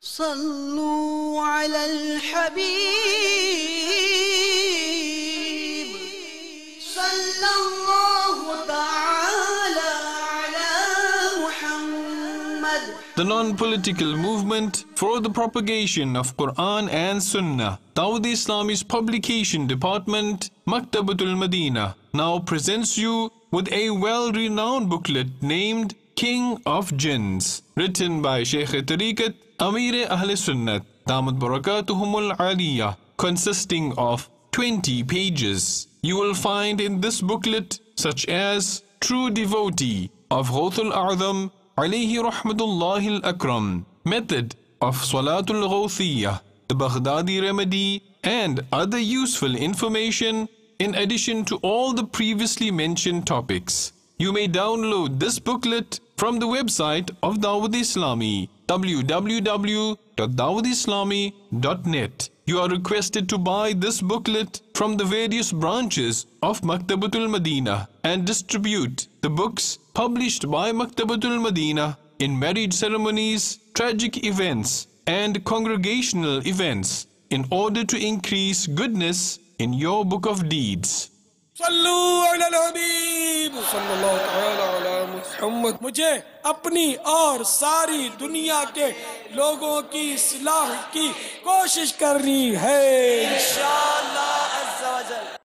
सल्लू अलल हबीब सल्लल्लाहु तआला अला Muhammad. The non-political movement for the propagation of Quran and Sunnah, Dawud Islami's publication department, Maktabatul Madina, now presents you with a well-renowned booklet named King of Jinns, written by Shaykh Tariqat Amir Ahl Sunnat, Damat Barakatuhumul Aliyah, consisting of 20 pages. You will find in this booklet such as True Devotee of Ghawthul A'zam alayhi rahmatullahil akram, method of Salatul Ghawthiyah, the Baghdadi remedy, and other useful information in addition to all the previously mentioned topics. You may download this booklet from the website of Dawud Islami, www.dawudislami.net. You are requested to buy this booklet from the various branches of Maktabatul Madina and distribute the books published by Maktabatul Madina in marriage ceremonies, tragic events, and congregational events in order to increase goodness in your book of deeds. Sallu अलल हबीब सल्लल्लाहु तआला अला मुहम्मद. मुझे अपनी और सारी दुनिया के लोगों की इस्लाह की कोशिश करनी है इंशाअल्लाह.